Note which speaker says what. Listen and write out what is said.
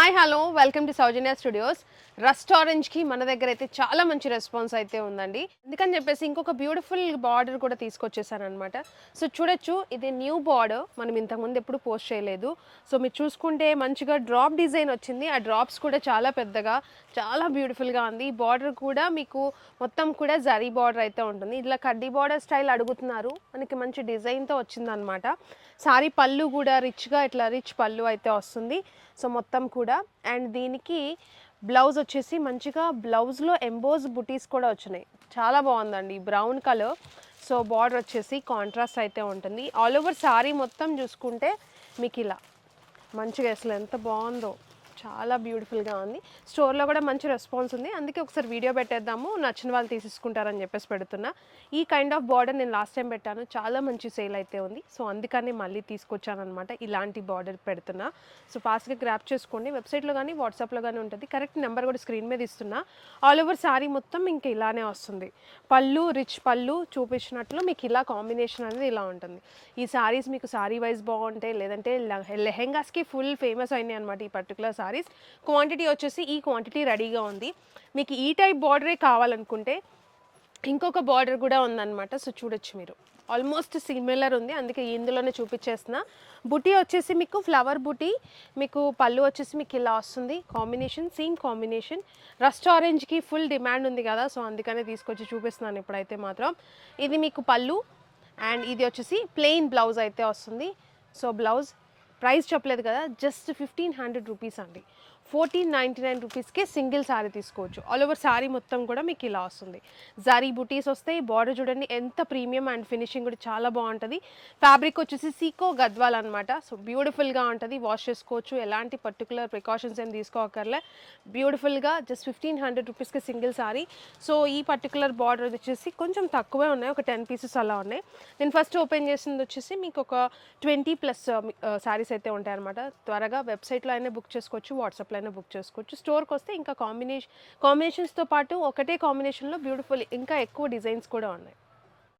Speaker 1: Hi hello welcome to Soujanya studios. Rust ఆరెంజ్కి మన దగ్గర అయితే చాలా మంచి రెస్పాన్స్ అయితే ఉందండి. ఎందుకని చెప్పేసి ఇంకొక బ్యూటిఫుల్ బార్డర్ కూడా తీసుకొచ్చేసాను అనమాట. సో చూడొచ్చు, ఇది న్యూ బార్డర్, మనం ఇంతకుముందు ఎప్పుడు పోస్ట్ చేయలేదు. సో మీరు చూసుకుంటే మంచిగా డ్రాప్ డిజైన్ వచ్చింది. ఆ డ్రాప్స్ కూడా చాలా పెద్దగా, చాలా బ్యూటిఫుల్గా ఉంది. ఈ బార్డర్ కూడా మీకు మొత్తం కూడా జరీ బార్డర్ అయితే ఉంటుంది. ఇట్లా కడ్డీ బార్డర్ స్టైల్ అడుగుతున్నారు, మనకి మంచి డిజైన్తో వచ్చిందనమాట. సారీ పళ్ళు కూడా రిచ్గా ఇట్లా రిచ్ పళ్ళు అయితే వస్తుంది. సో మొత్తం కూడా అండ్ దీనికి బ్లౌజ్ వచ్చేసి మంచిగా బ్లౌజ్లో ఎంబోజ్ బుటీస్ కూడా వచ్చినాయి. చాలా బాగుందండి, బ్రౌన్ కలర్. సో బార్డర్ వచ్చేసి కాంట్రాస్ట్ అయితే ఉంటుంది. ఆల్ ఓవర్ సారీ మొత్తం చూసుకుంటే మీకు ఇలా మంచిగా అసలు ఎంత బాగుందో, చాలా బ్యూటిఫుల్గా ఉంది. స్టోర్లో కూడా మంచి రెస్పాన్స్ ఉంది, అందుకే ఒకసారి వీడియో పెట్టేద్దాము, నచ్చిన వాళ్ళు తీసేసుకుంటారని చెప్పేసి పెడుతున్నా. ఈ కైండ్ ఆఫ్ బార్డర్ నేను లాస్ట్ టైం పెట్టాను, చాలా మంచి సేల్ అయితే ఉంది. సో అందుకని మళ్ళీ తీసుకొచ్చాను అనమాట, ఇలాంటి బార్డర్ పెడుతున్నా. సో ఫాస్ట్గా గ్రాప్ చేసుకోండి, వెబ్సైట్లో కానీ వాట్సాప్లో కానీ ఉంటుంది. కరెక్ట్ నెంబర్ కూడా స్క్రీన్ మీద ఇస్తున్నా. ఆల్ ఓవర్ శారీ మొత్తం ఇంకా ఇలానే వస్తుంది. పళ్ళు రిచ్ పళ్ళు చూపించినట్లు మీకు ఇలా కాంబినేషన్ అనేది ఇలా ఉంటుంది. ఈ శారీస్ మీకు శారీ వైజ్ బాగుంటాయి, లేదంటే లెహెంగాస్కి ఫుల్ ఫేమస్ అయినాయి అనమాట ఈ పర్టికులర్ శారీస్. క్వాంటిటీ వచ్చేసి ఈ క్వాంటిటీ రెడీగా ఉంది. మీకు ఈ టైప్ బార్డరే కావాలనుకుంటే ఇంకొక బార్డర్ కూడా ఉందన్నమాట. సో చూడొచ్చు మీరు, ఆల్మోస్ట్ సిమిలర్ ఉంది, అందుకే ఇందులోనే చూపించేస్తున్నా. బుటీ వచ్చేసి మీకు ఫ్లవర్ బుటీ, మీకు పళ్ళు వచ్చేసి మీకు ఇలా వస్తుంది. Combination same combination. రస్ట్ ఆరెంజ్కి ఫుల్ డిమాండ్ ఉంది కదా, సో అందుకనే తీసుకొచ్చి చూపిస్తున్నాను ఇప్పుడైతే మాత్రం. ఇది మీకు పళ్ళు అండ్ ఇది వచ్చేసి ప్లెయిన్ బ్లౌజ్ అయితే వస్తుంది. సో బ్లౌజ్ ప్రైస్ చెప్పలేదు కదా, జస్ట్ 1500 రూపీస్ అండి. 1499 రూపీస్కే సింగిల్ శారీ తీసుకోవచ్చు. ఆల్ ఓవర్ శారీ మొత్తం కూడా మీకు ఇలా వస్తుంది. జరీ బుటీస్ వస్తాయి. బార్డర్ చూడండి ఎంత ప్రీమియం అండ్ ఫినిషింగ్ కూడా చాలా బాగుంటుంది. ఫ్యాబ్రిక్ వచ్చేసి సీకో గద్వాల్ అనమాట. సో బ్యూటిఫుల్గా ఉంటుంది, వాష్ చేసుకోవచ్చు, ఎలాంటి పర్టికులర్ ప్రికాషన్స్ ఏం తీసుకోకర్లే. బ్యూటిఫుల్గా జస్ట్ 1500 రూపీస్కి సింగిల్ శారీ. సో ఈ పర్టికులర్ బార్డర్ వచ్చేసి కొంచెం తక్కువే ఉన్నాయి, ఒక 10 పీసెస్ అలా ఉన్నాయి. నేను ఫస్ట్ ఓపెన్ చేసింది వచ్చేసి మీకు ఒక 20+ శారీస్ అయితే ఉంటాయన్నమాట. త్వరగా వెబ్సైట్లో అయినా బుక్ చేసుకోవచ్చు, వాట్సాప్లో అయినా బుక్ చేసుకోవచ్చు. స్టోర్కి వస్తే ఇంకా కాంబినేషన్స్తో పాటు ఒకటే కాంబినేషన్లో బ్యూటిఫుల్ ఇంకా ఎక్కువ డిజైన్స్ కూడా ఉన్నాయి.